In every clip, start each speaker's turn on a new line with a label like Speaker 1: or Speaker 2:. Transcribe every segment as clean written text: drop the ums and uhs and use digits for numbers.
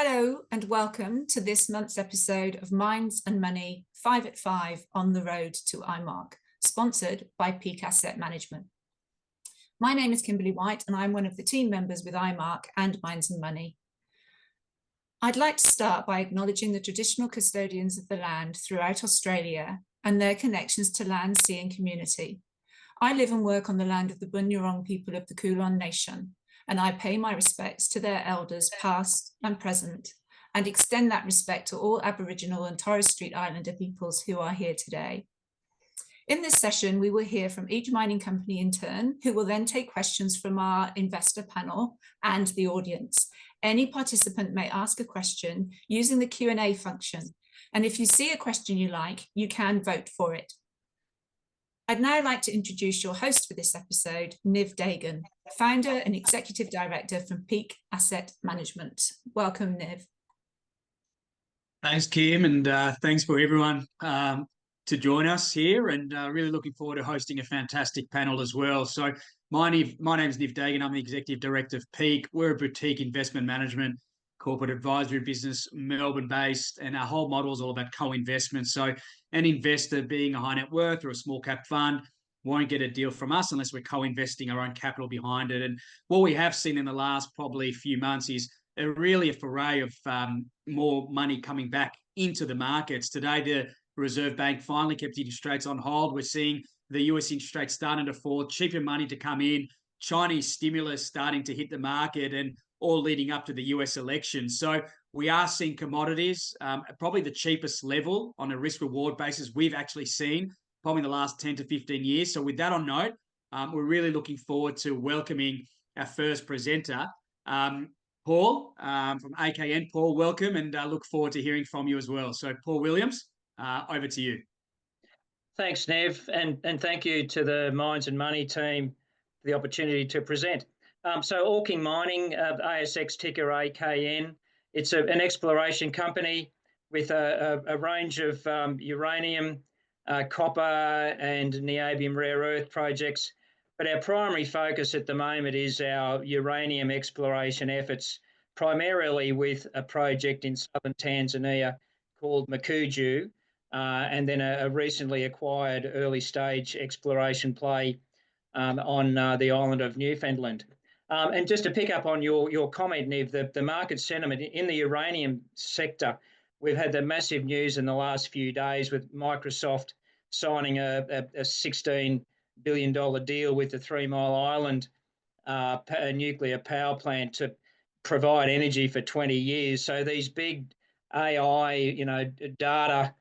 Speaker 1: Hello and welcome to this month's episode of Mines and Money 5 at 5 on the road to IMARC, sponsored by Peak Asset Management. My name is Kimberly White and I'm one of the team members with IMARC and Mines and Money. I'd like to start by acknowledging the traditional custodians of the land throughout Australia and their connections to land, sea and community. I live and work on the land of the Bunurong people of the Kulin Nation, and I pay my respects to their elders past and present, and extend that respect to all Aboriginal and Torres Strait Islander peoples who are here today. In this session, we will hear from each mining company in turn, who will then take questions from our investor panel and the audience. Any participant may ask a question using the Q&A function, and if you see a question you like, you can vote for it. I'd now like to introduce your host for this episode, Niv Dagan, founder and executive director from Peak Asset Management. Welcome, Niv.
Speaker 2: Thanks, Kim, and thanks for everyone to join us here, and really looking forward to hosting a fantastic panel as well. So my name is Niv Dagan. I'm the executive director of Peak. We're a boutique investment management corporate advisory business, Melbourne-based, and our whole model is all about co-investment. So an investor being a high net worth or a small cap fund won't get a deal from us unless we're co-investing our own capital behind it. And what we have seen in the last probably few months is a foray of more money coming back into the markets. Today, the Reserve Bank finally kept interest rates on hold. We're seeing the US interest rates starting to fall, cheaper money to come in, Chinese stimulus starting to hit the market, and all leading up to the US election. So we are seeing commodities, probably the cheapest level on a risk-reward basis we've actually seen probably in the last 10 to 15 years. So with that on note, we're really looking forward to welcoming our first presenter, Paul from AKN. Paul, welcome, and look forward to hearing from you as well. So Paul Williams, over to you.
Speaker 3: Thanks, Nev, and thank you to the Mines and Money team for the opportunity to present. So AuKing Mining, ASX ticker AKN, it's an exploration company with a range of uranium, copper and niobium rare earth projects. But our primary focus at the moment is our uranium exploration efforts, primarily with a project in southern Tanzania called Mukuju, and then a recently acquired early stage exploration play on the island of Newfoundland. And just to pick up on your comment, Niv, the market sentiment in the uranium sector, we've had the massive news in the last few days with Microsoft signing a $16 billion deal with the 3 Mile Island nuclear power plant to provide energy for 20 years. So these big AI, data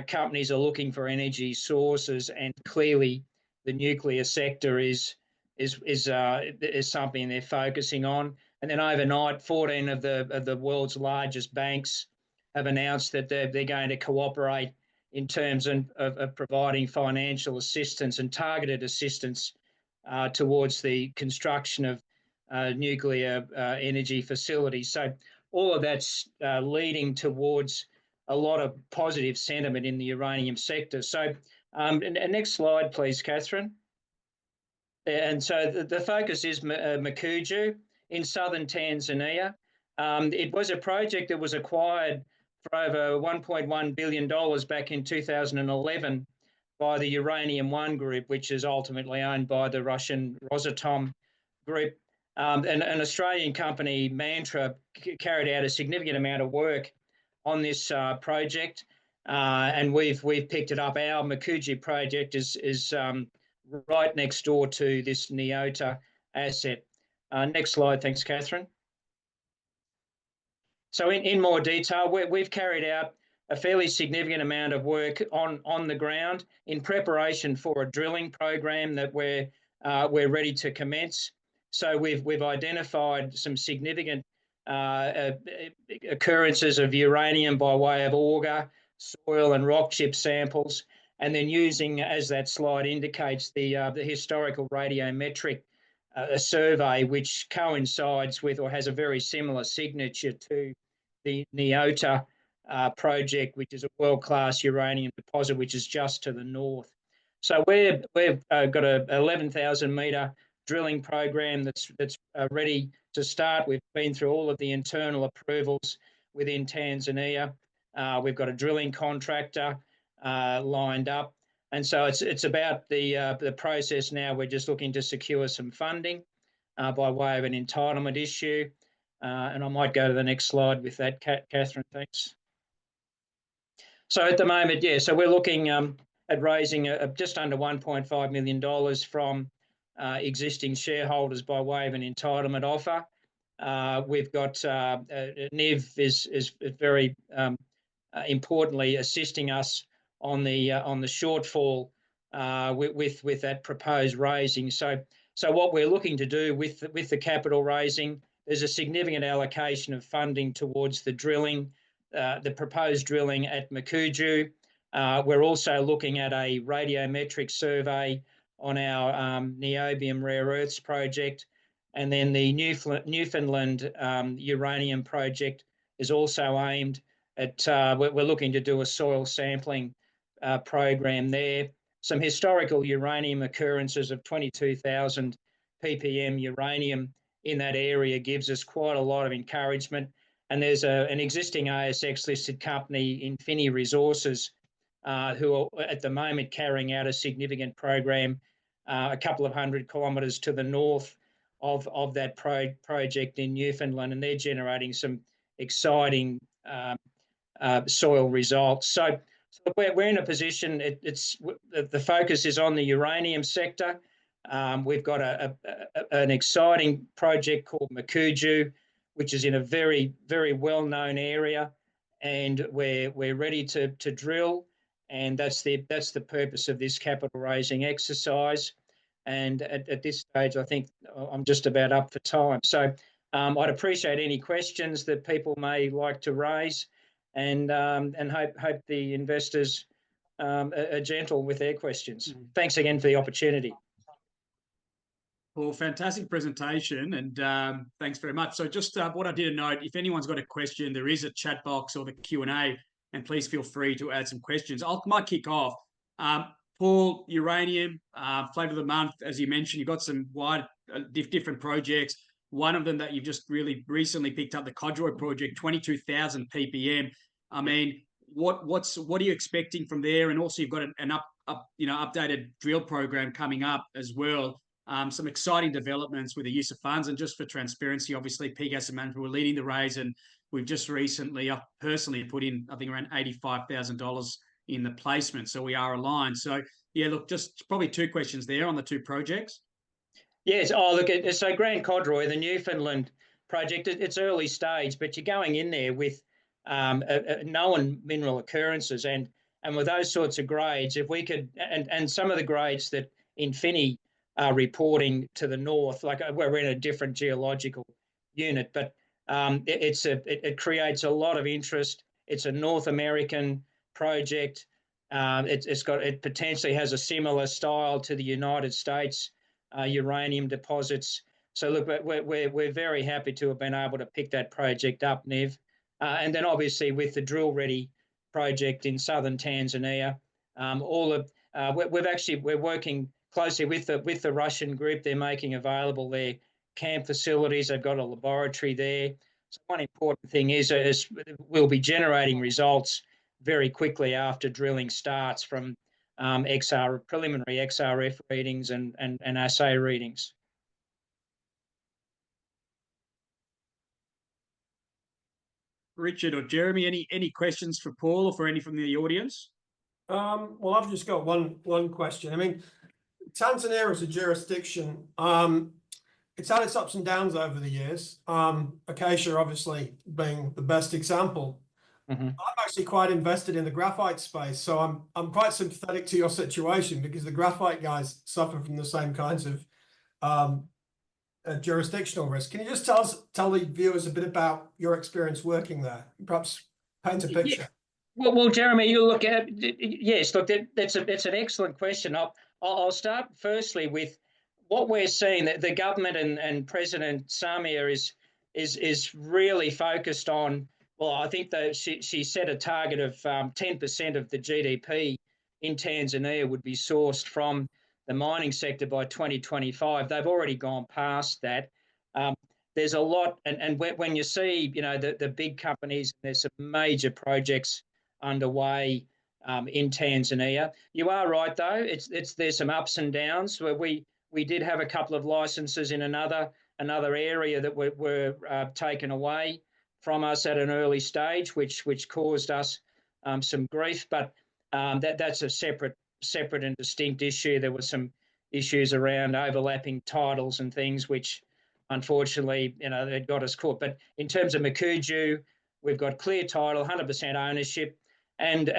Speaker 3: companies are looking for energy sources, and clearly the nuclear sector is something they're focusing on. And then overnight, 14 of the world's largest banks have announced that they're going to cooperate in terms of providing financial assistance and targeted assistance towards the construction of nuclear energy facilities. So all of that's leading towards a lot of positive sentiment in the uranium sector. So next slide, please, Catherine. And so the focus is Mukuju in southern Tanzania. It was a project that was acquired for over $1.1 billion back in 2011 by the Uranium One Group, which is ultimately owned by the Russian Rosatom Group. An Australian company, Mantra, carried out a significant amount of work on this project, and we've picked it up. Our Mukuju project is right next door to this Niota asset. Next slide, thanks, Catherine. So in more detail, we've carried out a fairly significant amount of work on the ground in preparation for a drilling program that we're ready to commence. So we've identified some significant occurrences of uranium by way of auger, soil and rock chip samples, and then using, as that slide indicates, the historical radiometric survey, which coincides with or has a very similar signature to the Niota project, which is a world-class uranium deposit, which is just to the north. So we've got a 11,000 metre drilling program that's ready to start. We've been through all of the internal approvals, within Tanzania. We've got a drilling contractor lined up. And so it's about the process now. We're just looking to secure some funding by way of an entitlement issue. And I might go to the next slide with that, Catherine, thanks. So at the moment, yeah, so we're looking at raising just under $1.5 million from existing shareholders by way of an entitlement offer. We've got Niv is very importantly assisting us on the shortfall with that proposed raising. So what we're looking to do with the capital raising, there's a significant allocation of funding towards the drilling, the proposed drilling at Mukuju. We're also looking at a radiometric survey on our niobium rare earths project, and then the Newfoundland uranium project is also aimed at. We're looking to do a soil sampling program there. Some historical uranium occurrences of 22,000 ppm uranium in that area gives us quite a lot of encouragement. And there's an existing ASX-listed company, Infini Resources, who are at the moment carrying out a significant program a couple of 100 kilometres to the north of that project in Newfoundland, and they're generating some exciting soil results. So we're in a position, the focus is on the uranium sector. We've got an exciting project called Mukuju, which is in a very, very well-known area, and we're ready to drill, and that's the purpose of this capital raising exercise. And at this stage, I think I'm just about up for time. So I'd appreciate any questions that people may like to raise, and hope the investors are gentle with their questions. Thanks again for the opportunity.
Speaker 2: Well, fantastic presentation, and thanks very much. So just what I did note, if anyone's got a question, there is a chat box or the Q&A, and please feel free to add some questions. I might kick off. Paul, uranium, flavour of the month, as you mentioned, you've got some wide different projects. One of them that you've just really recently picked up, the Codroy project, 22,000 ppm. I mean, what are you expecting from there? And also, you've got an updated drill program coming up as well. Some exciting developments with the use of funds, and just for transparency, obviously, PKASSET Management were leading the raise, and we've just recently, I personally put in, I think, around $85,000 in the placement, so we are aligned. So yeah, look, just probably two questions there on the two projects.
Speaker 3: Yes. So Grand Codroy, the Newfoundland project, it's early stage, but you're going in there with known mineral occurrences, and with those sorts of grades, if we could, and some of the grades that Infini are reporting to the north, like we're in a different geological unit, but it creates a lot of interest. It's a North American project. It potentially has a similar style to the United States uranium deposits. So look, we're very happy to have been able to pick that project up, Nev. And then obviously with the drill ready project in southern Tanzania, we're working closely with the Russian group. They're making available their camp facilities. They've got a laboratory there. So one important thing is we'll be generating results very quickly after drilling starts from preliminary XRF readings and assay readings.
Speaker 2: Richard or Jeremy, any questions for Paul or for any from the audience?
Speaker 4: Well, I've just got one question. I mean, Tanzania as a jurisdiction, it's had its ups and downs over the years. Acacia obviously being the best example.
Speaker 3: Mm-hmm.
Speaker 4: I'm actually quite invested in the graphite space, so I'm quite sympathetic to your situation, because the graphite guys suffer from the same kinds of jurisdictional risk. Can you just tell the viewers a bit about your experience working there? Perhaps paint a picture.
Speaker 3: Yeah. Well, Jeremy, you look at yes. Look, that's an excellent question. I'll start firstly with what we're seeing. That the government and President Samia is really focused on. Well, I think that she set a target of 10% of the GDP in Tanzania would be sourced from the mining sector by 2025. They've already gone past that. there's a lot, and when you see, the big companies, there's some major projects underway in Tanzania. You are right though. There's some ups and downs where we did have a couple of licenses in another area that were taken away from us at an early stage, which caused us some grief. But that's a separate and distinct issue. There were some issues around overlapping titles and things, which unfortunately, it got us caught. But in terms of Makuju, we've got clear title, 100% ownership, and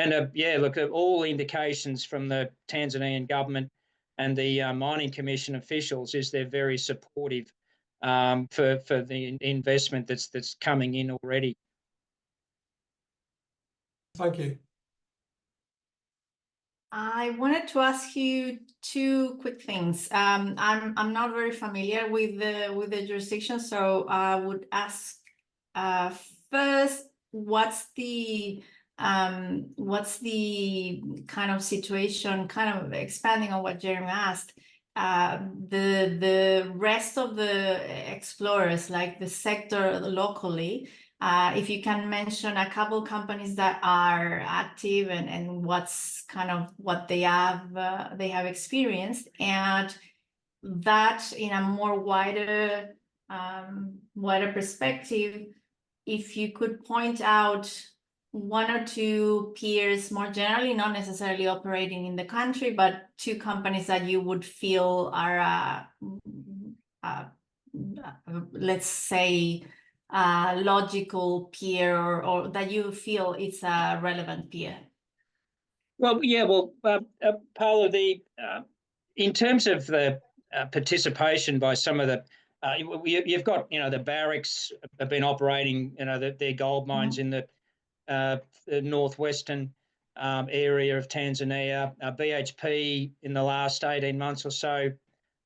Speaker 3: look, at all indications from the Tanzanian government and the Mining Commission officials is they're very supportive for the investment that's coming in already.
Speaker 4: Thank you.
Speaker 5: I wanted to ask you two quick things. I'm not very familiar with the jurisdiction, so I would ask first, what's the kind of situation, kind of expanding on what Jeremy asked, the rest of the explorers, like the sector locally, if you can mention a couple companies that are active and what's kind of what they have experienced, and that in a more wider perspective, if you could point out one or two peers more generally, not necessarily operating in the country, but two companies that you would feel are, let's say, logical peer, or that you feel it's a relevant peer.
Speaker 3: Well, yeah, Paola, in terms of the participation by some of the, you've got, the Barracks have been operating, their gold mines in the northwestern area of Tanzania. BHP in the last 18 months or so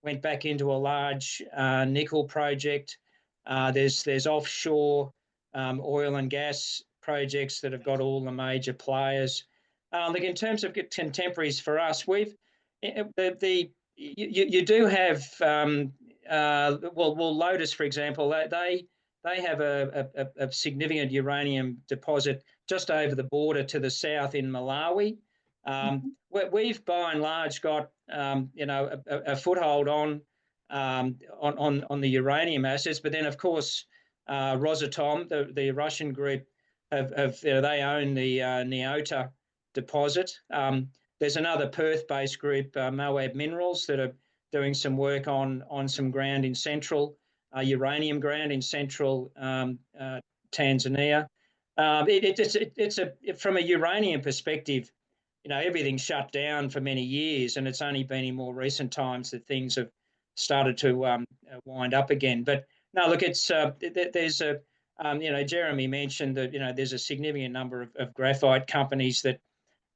Speaker 3: went back into a large nickel project. There's offshore oil and gas projects that have got all the major players. Like in terms of contemporaries for us, you do have Lotus, for example. They have a significant uranium deposit just over the border to the south in Malawi. We've by and large got a foothold on the uranium assets, but then of course Rosatom, the Russian group, they own the Niota deposit. There's another Perth-based group, Moab Minerals, that are doing some work on some ground in central uranium ground in central Tanzania. It's from a uranium perspective, everything's shut down for many years, and it's only been in more recent times that things have started to wind up again. But no, look, it's there's a Jeremy mentioned that there's a significant number of graphite companies that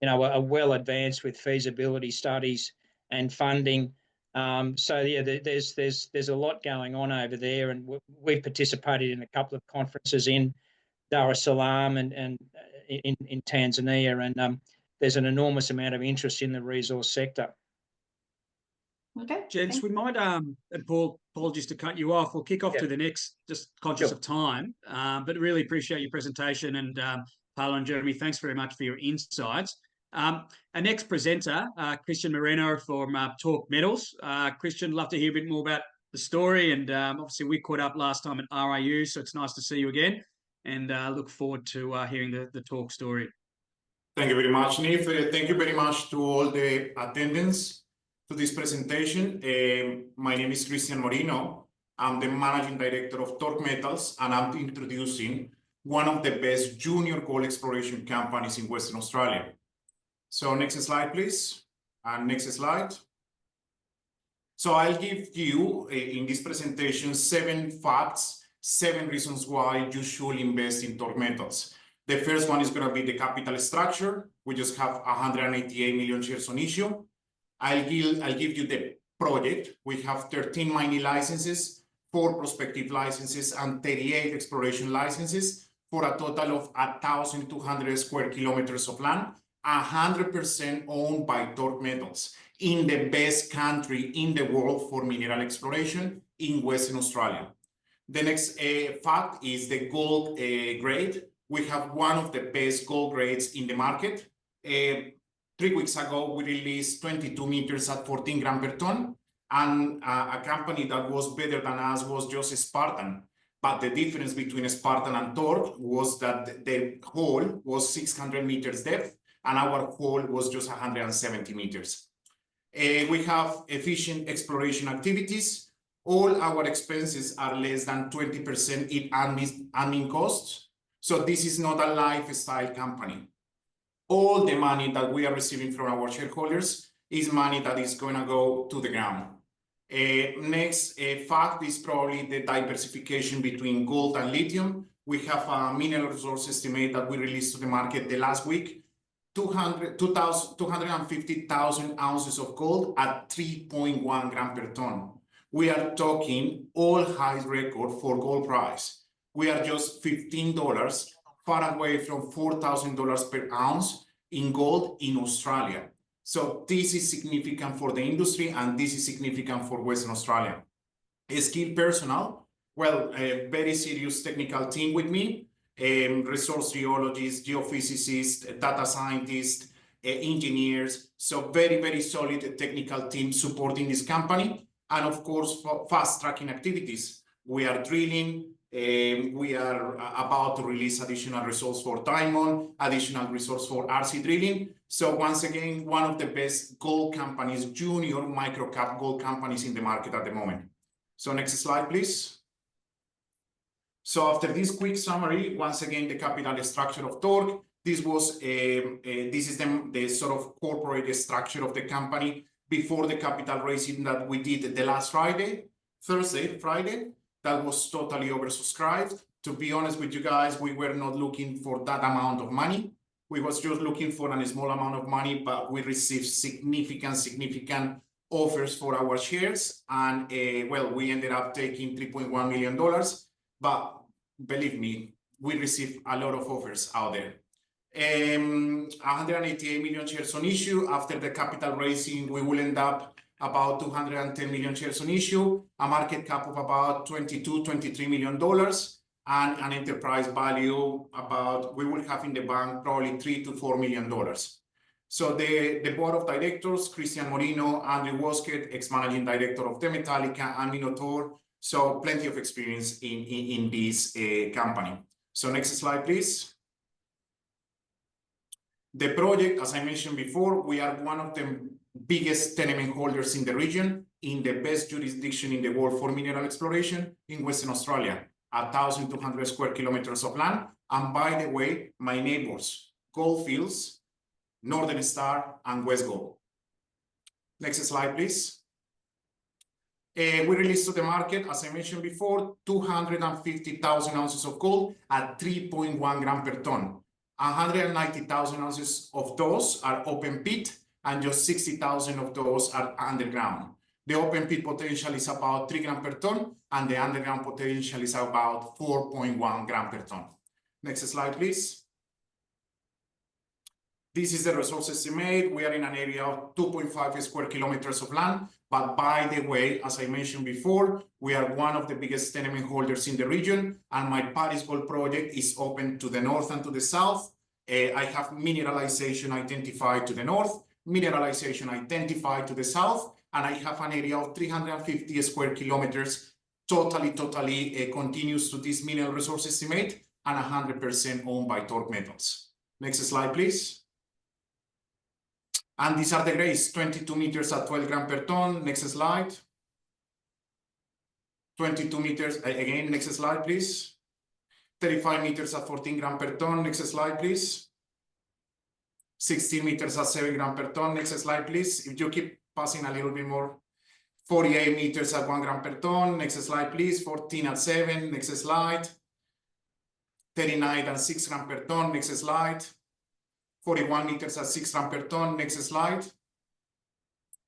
Speaker 3: are well advanced with feasibility studies and funding. So yeah, there's a lot going on over there, and we've participated in a couple of conferences in Dar es Salaam and in Tanzania, and there's an enormous amount of interest in the resource sector.
Speaker 5: Okay,
Speaker 2: gents, we might and Paul, apologies to cut you off. We'll kick off to the next, just conscious of time, but really appreciate your presentation, and Paola and Jeremy, thanks very much for your insights. Our next presenter, Cristian Moreno from Talk Metals. Cristian, love to hear a bit more about the story, and obviously we caught up last time at RIU, so it's nice to see you again, and look forward to hearing the Talk story.
Speaker 6: Thank you very much, Niv. Thank you very much to all the attendants to this presentation. My name is Cristian Moreno. I'm the Managing Director of Talk Metals, and I'm introducing one of the best junior gold exploration companies in Western Australia. So next slide, please. And next slide. So I'll give you, in this presentation, 7 facts, 7 reasons why you should invest in Talk Metals. The first one is going to be the capital structure. We just have 188 million shares on issue. I'll give you the project. We have 13 mining licenses, 4 prospective licenses, and 38 exploration licenses, for a total of 1,200 square kilometers of land, 100% owned by Talk Metals, in the best country in the world for mineral exploration, in Western Australia. The next fact is the gold grade. We have one of the best gold grades in the market. 3 weeks ago, we released 22 meters at 14 grams per ton, and a company that was better than us was just Spartan. But the difference between Spartan and Torque was that the hole was 600 meters depth, and our hole was just 170 meters. We have efficient exploration activities. All our expenses are less than 20% in admin costs. So this is not a lifestyle company. All the money that we are receiving from our shareholders is money that is going to go to the ground. Next fact is probably the diversification between gold and lithium. We have a mineral resource estimate that we released to the market the last week, 250,000 ounces of gold at 3.1 grams per ton. We are talking all-time record for gold price. We are just $15 far away from $4,000 per ounce in gold in Australia. So this is significant for the industry, and this is significant for Western Australia. Skilled personnel, well, a very serious technical team with me, resource geologists, geophysicists, data scientists, engineers. So very, very solid technical team supporting this company. And of course, for fast-tracking activities. We are drilling. We are about to release additional results for Diamond, additional results for RC drilling. So once again, one of the best gold companies, junior micro-cap gold companies in the market at the moment. So next slide, please. So after this quick summary, once again, the capital structure of Torque. This is the sort of corporate structure of the company before the capital raising that we did the last Friday, Friday. That was totally oversubscribed. To be honest with you guys, we were not looking for that amount of money. We was just looking for a small amount of money, but we received significant offers for our shares. And well, we ended up taking $3.1 million. But believe me, we received a lot of offers out there. 188 million shares on issue. After the capital raising, we will end up about 210 million shares on issue, a market cap of about $23 million, and an enterprise value about, we will have in the bank probably $3 to $4 million. So the board of directors, Cristian Moreno, Andrew Woskett, ex-managing director of the Metallica and Minotaur. So plenty of experience in this company. So next slide, please. The project, as I mentioned before, we are one of the biggest tenement holders in the region, in the best jurisdiction in the world for mineral exploration in Western Australia, 1,200 square kilometers of land. And by the way, my neighbors, Goldfields, Northern Star, and West Gold. Next slide, please. We released to the market, as I mentioned before, 250,000 ounces of gold at 3.1 grams per ton. 190,000 ounces of those are open pit, and just 60,000 of those are underground. The open pit potential is about 3 grams per ton, and the underground potential is about 4.1 grams per ton. Next slide, please. This is the resource estimate. We are in an area of 2.5 square kilometers of land. But by the way, as I mentioned before, we are one of the biggest tenement holders in the region, and my Paris Gold project is open to the north and to the south. I have mineralization identified to the north, mineralization identified to the south, and I have an area of 350 square kilometers, totally continuous to this mineral resource estimate, and 100% owned by Torque Metals. Next slide, please. And these are the grades, 22 meters at 12 grams per ton. Next slide. 22 meters, again, next slide, please. 35 meters at 14 grams per ton. Next slide, please. 16 meters at 7 grams per ton. Next slide, please. If you keep passing a little bit more. 48 meters at 1 gram per ton. Next slide, please. 14 at 7. Next slide. 39 at 6 grams per ton. Next slide. 41 meters at 6 grams per ton. Next slide.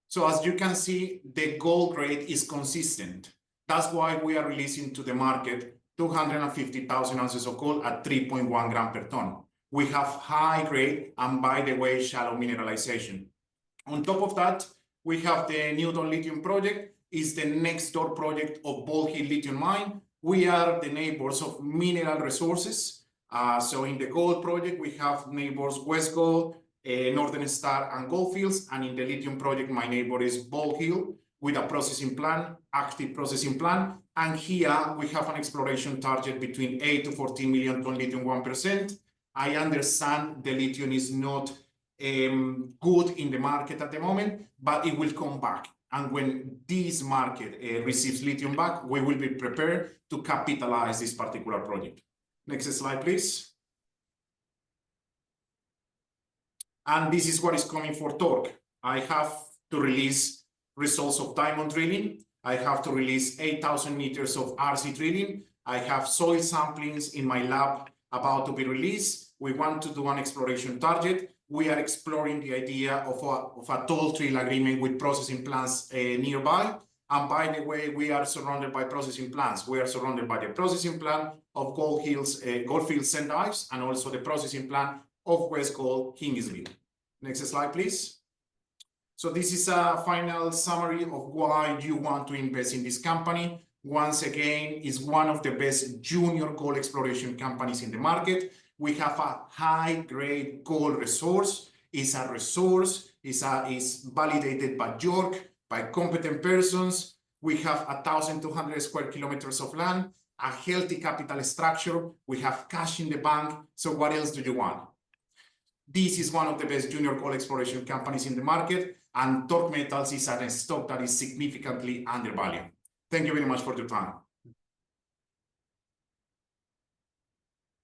Speaker 6: So as you can see, the gold grade is consistent. That's why we are releasing to the market 250,000 ounces of gold at 3.1 grams per ton. We have high grade and, by the way, shallow mineralization. On top of that, we have the Newton Lithium project. Is the next door project of Bald Hill Lithium Mine. We are the neighbors of mineral resources. So in the gold project, we have neighbors West Gold, Northern Star, and Goldfields. And in the lithium project, my neighbor is Bald Hill with a processing plant, active processing plant. And here we have an exploration target between 8 to 14 million ton lithium 1%. I understand the lithium is not good in the market at the moment, but it will come back. And when this market receives lithium back, we will be prepared to capitalize this particular project. Next slide, please. And this is what is coming for Torque. I have to release results of diamond drilling. I have to release 8,000 meters of RC drilling. I have soil samplings in my lab about to be released. We want to do an exploration target. We are exploring the idea of a toll trail agreement with processing plants nearby. And by the way, we are surrounded by processing plants. We are surrounded by the processing plant of Goldfields St. Ives, and also the processing plant of West Gold Kingsville. Next slide, please. So this is a final summary of why you want to invest in this company. Once again, it's one of the best junior gold exploration companies in the market. We have a high-grade gold resource. It's a resource. It's validated by York, by competent persons. We have 1,200 square kilometers of land, a healthy capital structure. We have cash in the bank. So what else do you want? This is one of the best junior gold exploration companies in the market, and Torque Metals is a stock that is significantly undervalued. Thank you very much for your time.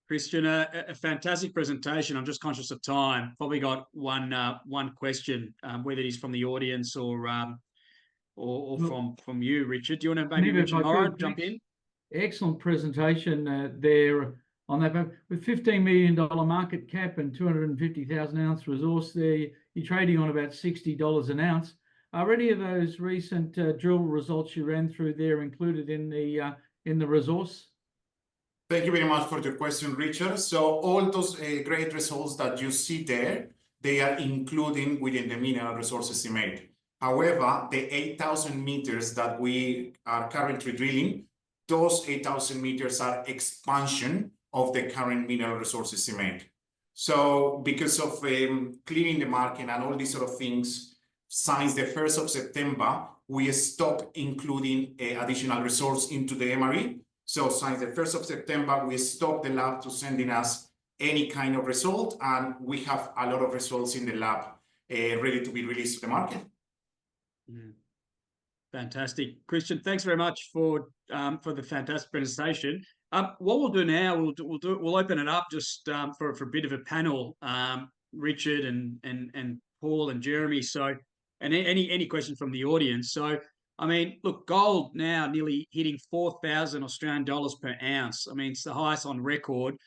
Speaker 2: Cristian, a fantastic presentation. I'm just conscious of time. Probably got one question, whether it is from the audience or from you, Richard. Do you want to maybe Richard Morrow jump in?
Speaker 7: Excellent presentation there on that. With $15 million market cap and 250,000 ounce resource there, you're trading on about $60 an ounce. Are any of those recent drill results you ran through there included in the resource?
Speaker 6: Thank you very much for your question, Richard. So all those great results that you see there, they are including within the mineral resource estimate. However, the 8,000 meters that we are currently drilling, those 8,000 meters are expansion of the current mineral resource estimate. So because of clearing the market and all these sort of things, since the 1st of September, we stopped including additional resource into the MRE. So since the 1st of September, we stopped the lab to sending us any kind of result, and we have a lot of results in the lab ready to be released to the market.
Speaker 2: Fantastic. Cristian, thanks very much for the fantastic presentation. What we'll do now, we'll open it up just for a bit of a panel, Richard and Paul and Jeremy. So, and any questions from the audience. So, I mean, look, gold now nearly hitting 4,000 Australian dollars per ounce. I mean, it's the highest on record.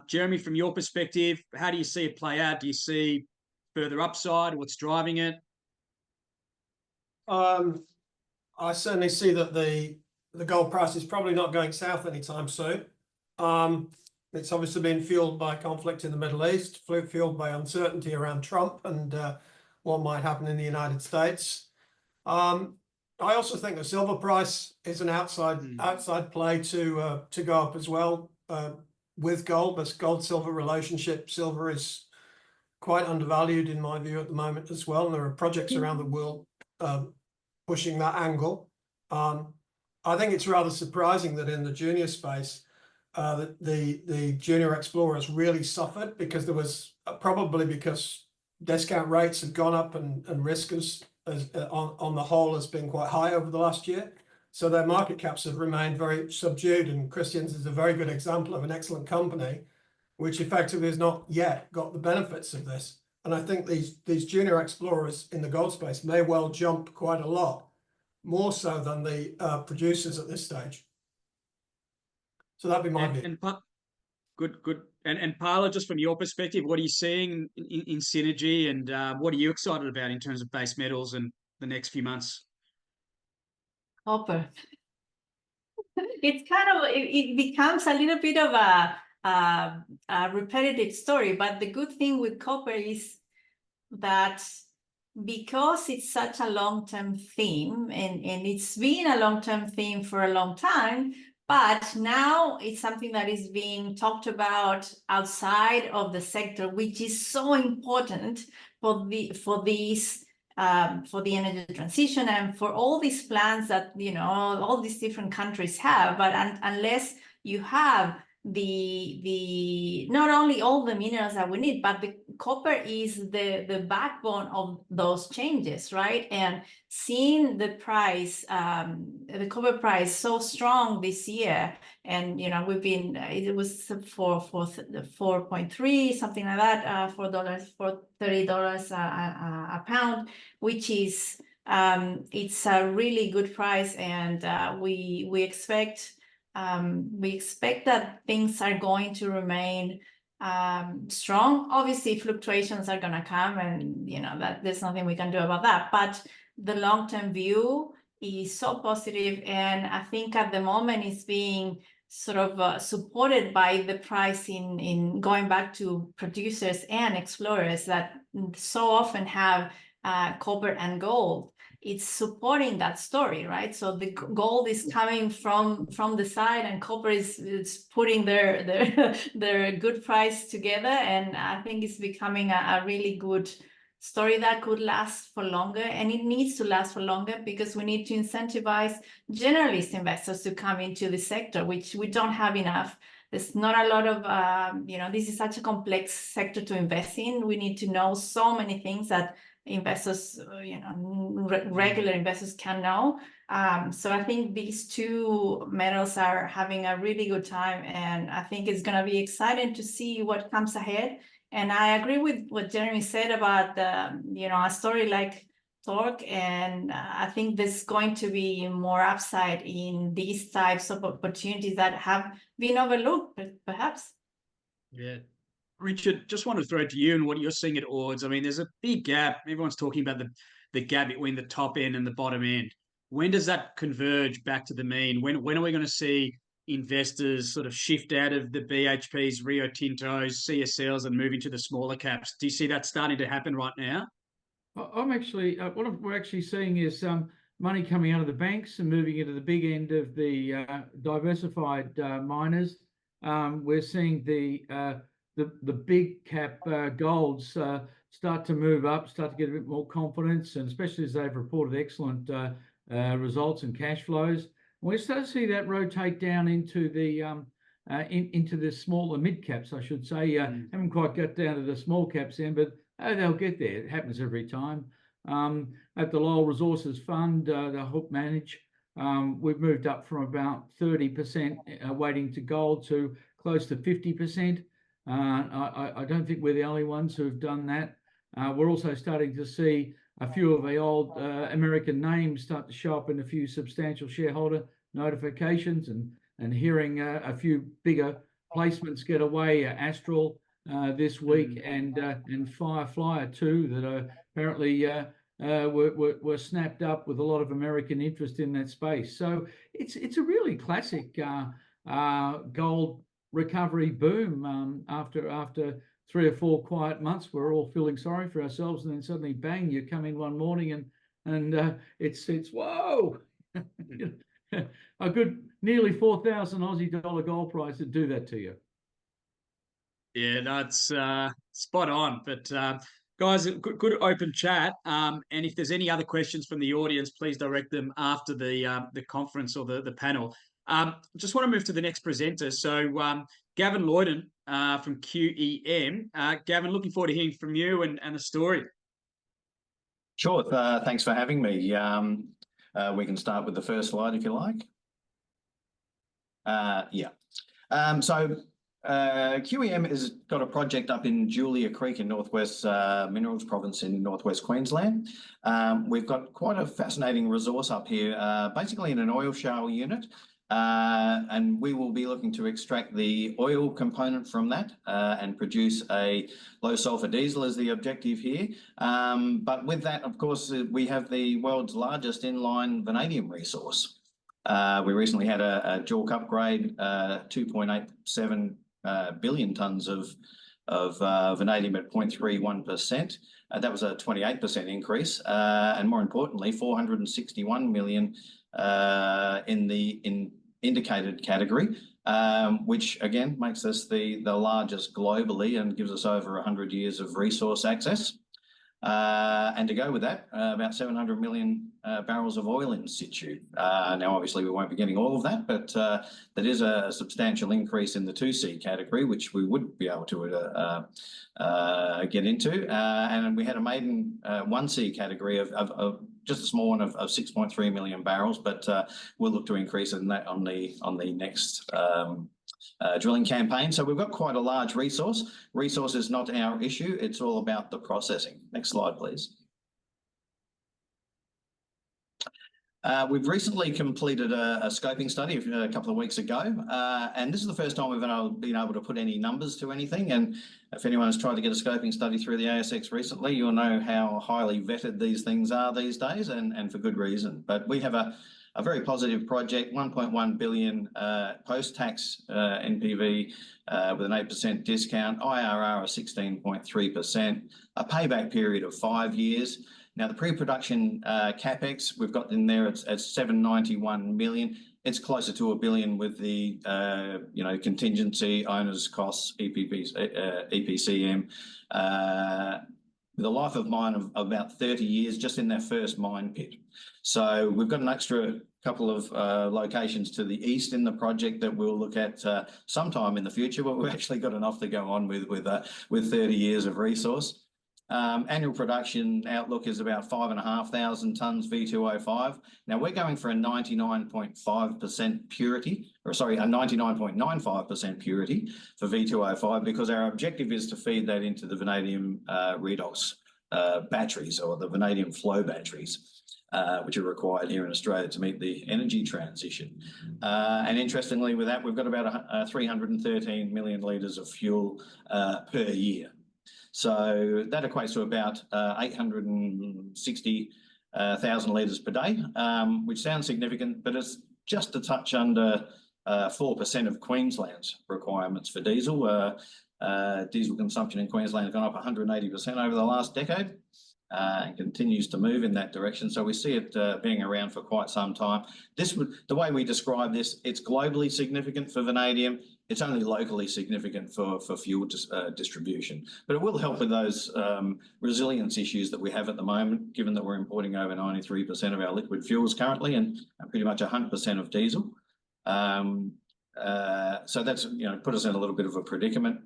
Speaker 2: Jeremy, from your perspective, how do you see it play out? Do you see further upside? What's driving it?
Speaker 4: I certainly see that the gold price is probably not going south anytime soon. It's obviously been fueled by conflict in the Middle East, fueled by uncertainty around Trump and what might happen in the United States. I also think the silver price is an outside play to go up as well with gold. This gold-silver relationship, silver is quite undervalued in my view at the moment as well. And there are projects around the world pushing that angle. I think it's rather surprising that in the junior space, that the junior explorers really suffered because there was probably because discount rates have gone up and risk on the whole has been quite high over the last year. So their market caps have remained very subdued, and Cristian's is a very good example of an excellent company, which effectively has not yet got the benefits of this. And I think these junior explorers in the gold space may well jump quite a lot, more so than the producers at this stage. So that'd be my view.
Speaker 2: Good. And Paola, just from your perspective, what are you seeing in Synergy, and what are you excited about in terms of base metals and the next few months?
Speaker 5: Copper. It's kind of, it becomes a little bit of a repetitive story, but the good thing with copper is that because it's such a long-term theme, and it's been a long-term theme for a long time, But now it's something that is being talked about outside of the sector, which is so important for the energy transition and for all these plans that, you know, all these different countries have. But unless you have the not only all the minerals that we need, but the copper is the backbone of those changes, right? And seeing the price, the copper price so strong this year, and you know, we've been, it was for 4.3, something like that, for $30 a pound, which is it's a really good price, and we expect that things are going to remain strong. Obviously, fluctuations are going to come, and you know that there's nothing we can do about that. But the long-term view is so positive, and I think at the moment it's being sort of supported by the price in going back to producers and explorers that so often have copper and gold. It's supporting that story, right? So the gold is coming from the side, and copper is putting their good price together, and I think it's becoming a really good story that could last for longer, and it needs to last for longer because we need to incentivize generalist investors to come into the sector, which we don't have enough. There's not a lot of, you know, this is such a complex sector to invest in. We need to know so many things that investors, you know, regular investors can know. So I think these two metals are having a really good time, and I think it's going to be exciting to see what comes ahead. And I agree with what Jeremy said about you know, a story like Torque, and I think there's going to be more upside in these types of opportunities that have been overlooked, perhaps.
Speaker 2: Yeah. Richard, just wanted to throw it to you and what you're seeing at Ords. I mean, there's a big gap. Everyone's talking about the gap between the top end and the bottom end. When does that converge back to the mean? When are we going to see investors sort of shift out of the BHPs, Rio Tintos, CSLs and move into the smaller caps? Do you see that starting to happen right now?
Speaker 7: I'm actually, what we're actually seeing is money coming out of the banks and moving into the big end of the diversified miners. We're seeing the big cap golds start to move up, start to get a bit more confidence, and especially as they've reported excellent results and cash flows. We start to see that rotate down into the smaller mid caps, I should say. Haven't quite got down to the small caps then, but they'll get there. It happens every time. At the Lowell Resources Fund, the Hook Manage, we've moved up from about 30% weighting to gold to close to 50%. I don't think we're the only ones who've done that. We're also starting to see a few of the old American names start to show up in a few substantial shareholder notifications, and hearing a few bigger placements get away. Astral this week, and Firefly too, that apparently were snapped up with a lot of American interest in that space. So it's a really classic gold recovery boom after 3 or 4 quiet months. We're all feeling sorry for ourselves, and then suddenly bang, you come in one morning and it's whoa. A good nearly 4,000 Aussie dollar gold price to do that to you.
Speaker 2: Yeah, that's spot on. But guys, good open chat. And if there's any other questions from the audience, please direct them after the conference or the panel. Just want to move to the next presenter. So Gavin Loyden from QEM. Gavin, looking forward to hearing from you and the story.
Speaker 8: Sure. Thanks for having me. We can start with the first slide if you like. QEM has got a project up in Julia Creek in Northwest Minerals Province in Northwest Queensland. We've got quite a fascinating resource up here, basically in an oil shale unit. And we will be looking to extract the oil component from that and produce a low sulfur diesel as the objective here. But with that, of course, we have the world's largest inline vanadium resource. We recently had a JORC upgrade, 2.87 billion tonnes of vanadium at 0.31%. That was a 28% increase, and more importantly, 461 million in indicated category, which again makes us the largest globally and gives us over 100 years of resource access. And to go with that, about 700 million barrels of oil in situ. Now, obviously, we won't be getting all of that, but that is a substantial increase in the 2C category, which we would be able to get into. And we had a maiden 1C category of just a small one of 6.3 million barrels, but we'll look to increase in that on the next drilling campaign. So we've got quite a large resource. Resource is not our issue. It's all about the processing. Next slide, please. We've recently completed a scoping study a couple of weeks ago, and this is the first time we've been able to put any numbers to anything. And if anyone has tried to get a scoping study through the ASX recently, you'll know how highly vetted these things are these days, and for good reason. But we have a very positive project, 1.1 billion post-tax NPV with an 8% discount, IRR of 16.3%, a payback period of 5 years. Now, the pre-production capex we've got in there at 791 million. It's closer to $1 billion with the contingency, owners' costs, EPCM. With a life of mine of about 30 years just in that first mine pit. So we've got an extra couple of locations to the east in the project that we'll look at sometime in the future, but we've actually got enough to go on with 30 years of resource. Annual production outlook is about 5,500 tonnes V2O5. Now we're going for a 99.5% purity, or sorry, a 99.95% purity for V2O5 because our objective is to feed that into the vanadium redox batteries or the vanadium flow batteries, which are required here in Australia to meet the energy transition. And interestingly with that, we've got about 313 million litres of fuel per year. So that equates to about 860,000 litres per day, which sounds significant, but it's just a touch under 4% of Queensland's requirements for diesel. Diesel consumption in Queensland has gone up 180% over the last decade and continues to move in that direction. So we see it being around for quite some time. The way we describe this, it's globally significant for vanadium. It's only locally significant for fuel distribution. But it will help with those resilience issues that we have at the moment, given that we're importing over 93% of our liquid fuels currently and pretty much 100% of diesel. So that's put us in a little bit of a predicament.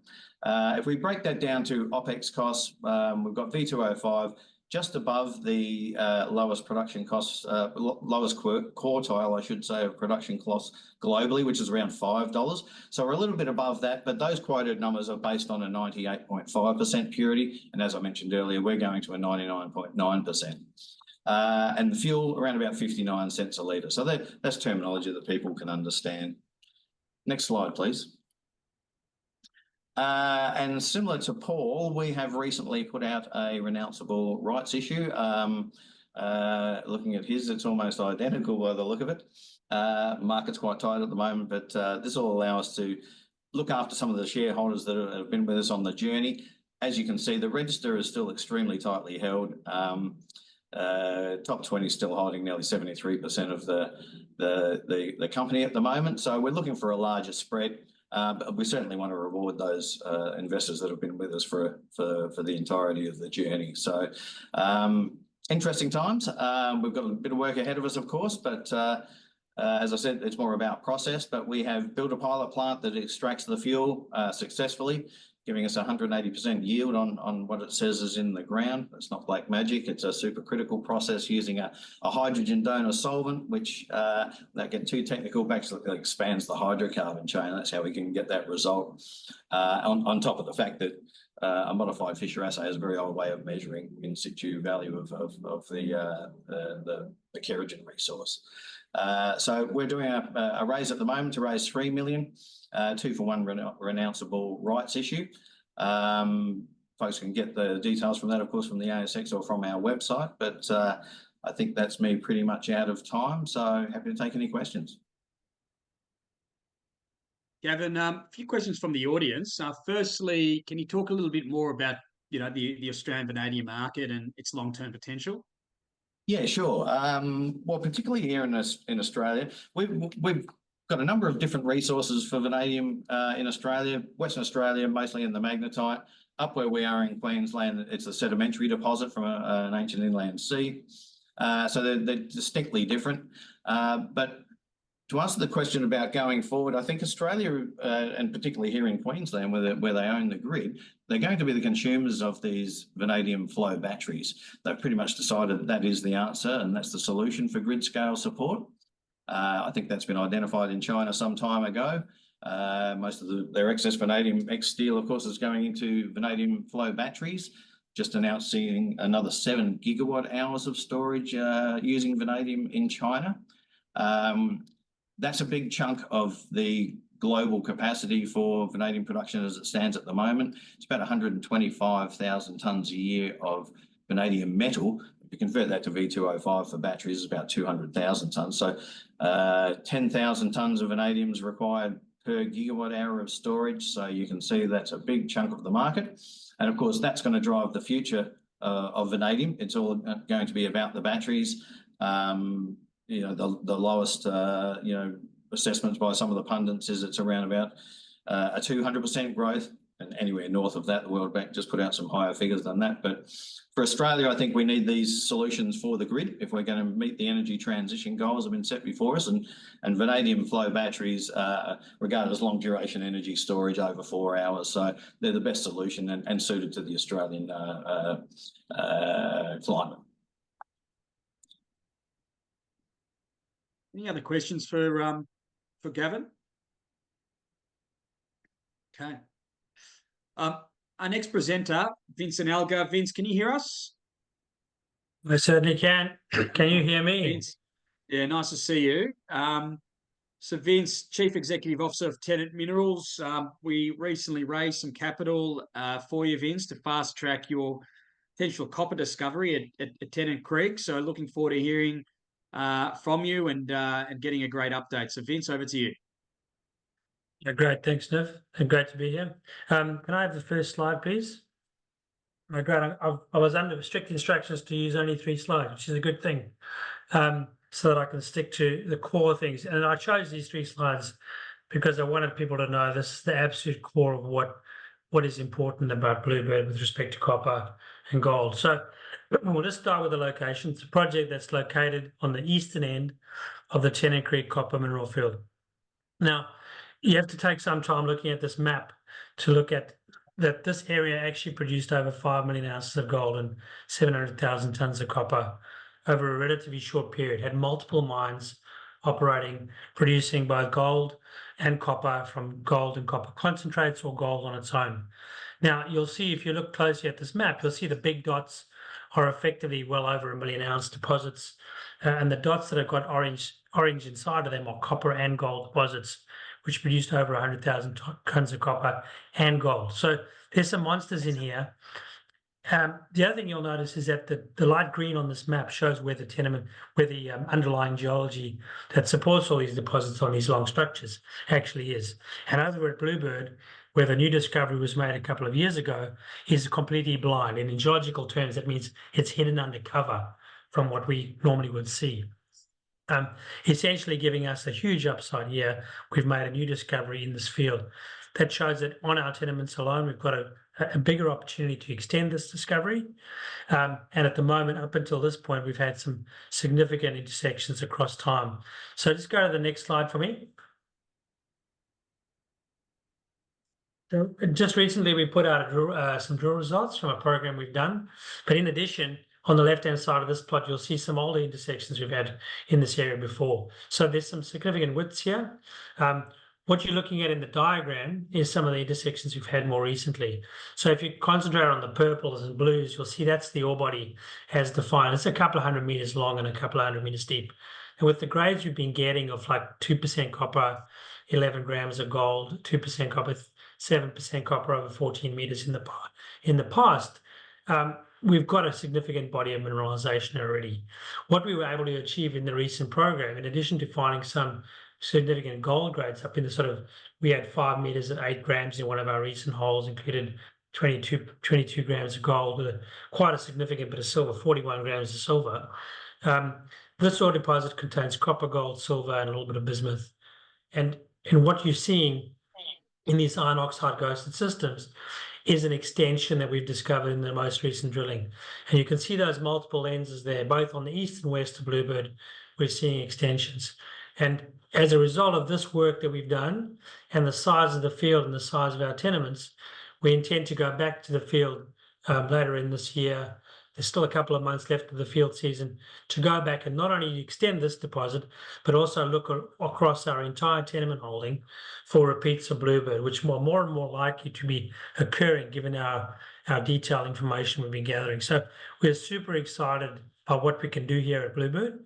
Speaker 8: If we break that down to OPEX costs, we've got V2O5 just above the lowest production costs, lowest quartile, I should say, of production costs globally, which is around $5. So we're a little bit above that, but those quoted numbers are based on a 98.5% purity. And as I mentioned earlier, we're going to a 99.9%. And the fuel around about 59 cents a litre. So that's terminology that people can understand. Next slide, please. And similar to Paul, we have recently put out a renounceable rights issue. Looking at his, it's almost identical by the look of it. Market's quite tight at the moment, but this will allow us to look after some of the shareholders that have been with us on the journey. As you can see, the register is still extremely tightly held. Top 20 is still holding nearly 73% of the company at the moment. So we're looking for a larger spread. But we certainly want to reward those investors that have been with us for the entirety of the journey. So interesting times. We've got a bit of work ahead of us, of course, but as I said, it's more about process. But we have built a pilot plant that extracts the fuel successfully, giving us 180% yield on what it says is in the ground. It's not black magic. It's a supercritical process using a hydrogen donor solvent, which, without getting too technical, actually expands the hydrocarbon chain. That's how we can get that result. On top of the fact that a modified Fisher assay is a very old way of measuring in situ value of the kerogen resource. So we're doing a raise at the moment to raise 3 million. 2-for-1 renounceable rights issue. Folks can get the details from that, of course, from the ASX or from our website. But I think that's me pretty much out of time. So happy to take any questions.
Speaker 2: Gavin, a few questions from the audience. Firstly, can you talk a little bit more about the Australian vanadium market and its long-term potential?
Speaker 8: Yeah, sure. Well, particularly here in Australia, we've got a number of different resources for vanadium in Australia, Western Australia, mostly in the magnetite. Up where we are in Queensland, it's a sedimentary deposit from an ancient inland sea. So they're distinctly different. But to answer the question about going forward, I think Australia, and particularly here in Queensland, where they own the grid, they're going to be the consumers of these vanadium flow batteries. They've pretty much decided that is the answer, and that's the solution for grid scale support. I think that's been identified in China some time ago. Most of their excess vanadium, ex-steel, of course, is going into vanadium flow batteries. Just announcing another 7 gigawatt hours of storage using vanadium in China. That's a big chunk of the global capacity for vanadium production as it stands at the moment. It's about 125,000 tonnes a year of vanadium metal. If you convert that to V2O5 for batteries, it's about 200,000 tonnes. So 10,000 tonnes of vanadium is required per gigawatt hour of storage. So you can see that's a big chunk of the market. And of course, that's going to drive the future of vanadium. It's all going to be about the batteries. You know, the lowest, you know, assessments by some of the pundits is it's around about a 200% growth. And anywhere north of that, the World Bank just put out some higher figures than that. But for Australia, I think we need these solutions for the grid if we're going to meet the energy transition goals that have been set before us. And vanadium flow batteries regarded as long duration energy storage over 4 hours. So they're the best solution and suited to the Australian climate.
Speaker 2: Any other questions for Gavin? Okay. Our next presenter, Vincent Algar. Vince, can you hear us?
Speaker 9: I certainly can. Can you hear me?
Speaker 2: Vince, yeah, nice to see you. So Vince, Chief Executive Officer of Tennant Minerals. We recently raised some capital for you, Vince, to fast track your potential copper discovery at Tennant Creek. So looking forward to hearing from you and getting a great update. So Vince, over to you.
Speaker 9: Yeah, great. Thanks, Nev. And great to be here. Can I have the first slide, please? Great. I was under strict instructions to use only 3 slides, which is a good thing, so that I can stick to the core things. And I chose these 3 slides because I wanted people to know this is the absolute core of what is important about Bluebird with respect to copper and gold. So we'll just start with the location. It's a project that's located on the eastern end of the Tennant Creek copper mineral field. Now, you have to take some time looking at this map to look at that this area actually produced over 5 million ounces of gold and 700,000 tonnes of copper over a relatively short period, had multiple mines operating, producing both gold and copper from gold and copper concentrates or gold on its own. Now, you'll see if you look closely at this map, you'll see the big dots are effectively well over 1 million ounce deposits, and the dots that have got orange inside of them are copper and gold deposits, which produced over 100,000 tonnes of copper and gold. So there's some monsters in here. The other thing you'll notice is that the light green on this map shows where the underlying geology that supports all these deposits on these long structures actually is. And over at Bluebird, where the new discovery was made a couple of years ago, is completely blind. And in geological terms, that means it's hidden under cover from what we normally would see. Essentially giving us a huge upside here. We've made a new discovery in this field that shows that on our tenements alone, we've got a bigger opportunity to extend this discovery. And at the moment, up until this point, we've had some significant intersections across time. So just go to the next slide for me. So just recently, we put out some drill results from a program we've done. But in addition, on the left-hand side of this plot, you'll see some older intersections we've had in this area before. So there's some significant widths here. What you're looking at in the diagram is some of the intersections we've had more recently. So if you concentrate on the purples and blues, you'll see that's the ore body as defined. It's a couple of 100 meters long and a couple of 100 meters deep. And with the grades we've been getting of like 2% copper, 11 grams of gold, 2% copper, 7% copper over 14 meters in the past, we've got a significant body of mineralization already. What we were able to achieve in the recent program, in addition to finding some significant gold grades up in the we had 5 meters at 8 grams in one of our recent holes, included 22 grams of gold with quite a significant bit of silver, 41 grams of silver. This ore deposit contains copper, gold, silver, and a little bit of bismuth. And what you're seeing in these iron oxide ghosted systems is an extension that we've discovered in the most recent drilling. And you can see those multiple lenses there, both on the east and west of Bluebird, we're seeing extensions. And as a result of this work that we've done and the size of the field and the size of our tenements, we intend to go back to the field later in this year. There's still a couple of months left of the field season to go back and not only extend this deposit, but also look across our entire tenement holding for repeats of Bluebird, which are more and more likely to be occurring given our detailed information we've been gathering. So we're super excited about what we can do here at Bluebird,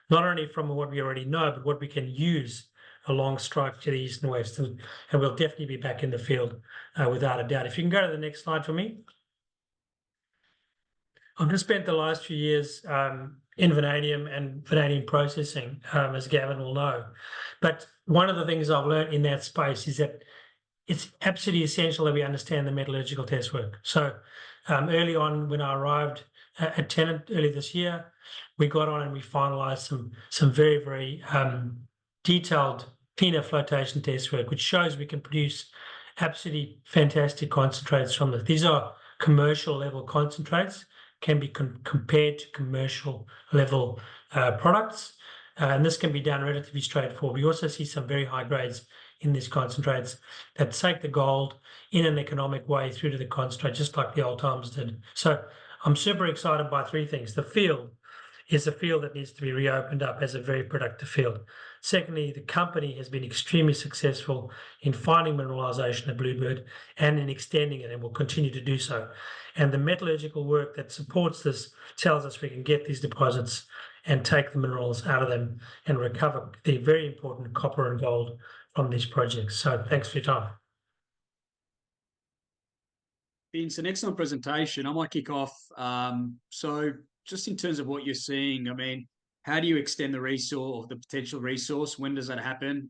Speaker 9: not only from what we already know, but what we can use along strike to the east and west. And we'll definitely be back in the field without a doubt. If you can go to the next slide for me. I've just spent the last few years in vanadium and vanadium processing, as Gavin will know. But one of the things I've learned in that space is that it's absolutely essential that we understand the metallurgical test work. So early on, when I arrived at Tennant early this year, we got on and we finalized some very, very detailed cleaner flotation test work, which shows we can produce absolutely fantastic concentrates from this. These are commercial level concentrates, can be compared to commercial level products. And this can be done relatively straightforward. We also see some very high grades in these concentrates that take the gold in an economic way through to the concentrate, just like the old times did. So I'm super excited by three things. The field is a field that needs to be reopened up as a very productive field. Secondly, the company has been extremely successful in finding mineralization at Bluebird and in extending it, and will continue to do so. And the metallurgical work that supports this tells us we can get these deposits and take the minerals out of them and recover the very important copper and gold from these projects. So thanks for your time.
Speaker 2: Vince, an excellent presentation. I might kick off. So just in terms of what you're seeing, I mean, how do you extend the resource, the potential resource? When does that happen?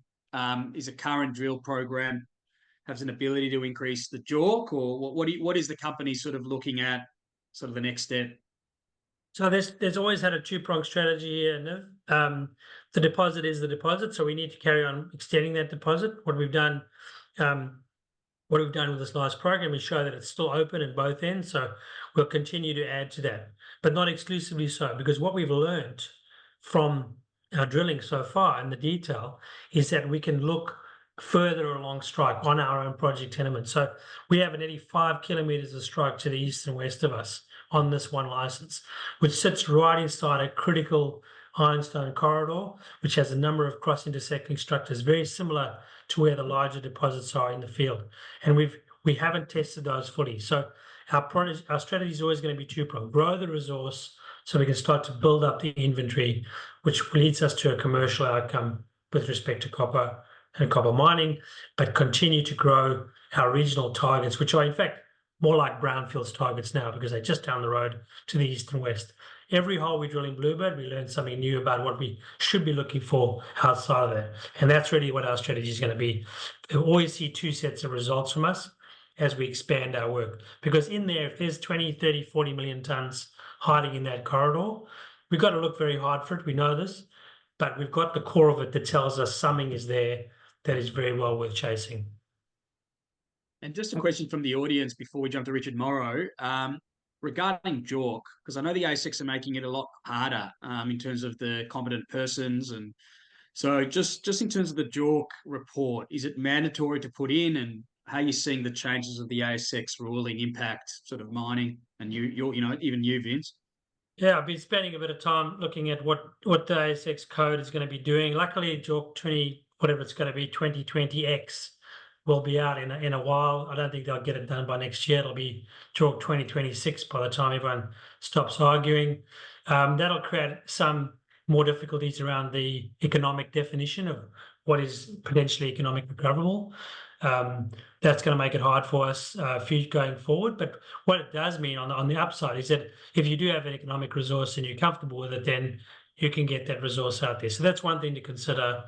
Speaker 2: Is a current drill program has an ability to increase the JORC, or what is the company sort of looking at, sort of the next step?
Speaker 9: So there's always had a two-pronged strategy here, Niv. The deposit is the deposit, so we need to carry on extending that deposit. What we've done with this last program is show that it's still open at both ends, so we'll continue to add to that, but not exclusively so, because what we've learned from our drilling so far in the detail is that we can look further along strike on our own project tenement. So we have nearly 5 kilometers of strike to the east and west of us on this one license, which sits right inside a critical ironstone corridor, which has a number of cross-intersecting structures, very similar to where the larger deposits are in the field. And we haven't tested those fully. So our strategy is always going to be two-pronged: grow the resource so we can start to build up the inventory, which leads us to a commercial outcome with respect to copper and copper mining, but continue to grow our regional targets, which are in fact more like brownfields targets now, because they're just down the road to the east and west. Every hole we drill in Bluebird, we learn something new about what we should be looking for outside of that. And that's really what our strategy is going to be. You'll always see two sets of results from us as we expand our work. Because in there, if there's 20, 30, 40 million tons hiding in that corridor, we've got to look very hard for it. We know this, but we've got the core of it that tells us something is there that is very well worth chasing.
Speaker 2: And just a question from the audience before we jump to Richard Morrow, regarding JORC, because I know the ASX are making it a lot harder in terms of the competent persons. And so just in terms of the JORC report, is it mandatory to put in, and how are you seeing the changes of the ASX ruling impact sort of mining and even you, Vince?
Speaker 9: Yeah, I've been spending a bit of time looking at what the ASX code is going to be doing. Luckily, JORC 20, whatever it's going to be, 2020X, will be out in a while. I don't think they'll get it done by next year. It'll be JORC 2026 by the time everyone stops arguing. That'll create some more difficulties around the economic definition of what is potentially economic recoverable. That's going to make it hard for us going forward. But what it does mean on the upside is that if you do have an economic resource and you're comfortable with it, then you can get that resource out there. So that's one thing to consider.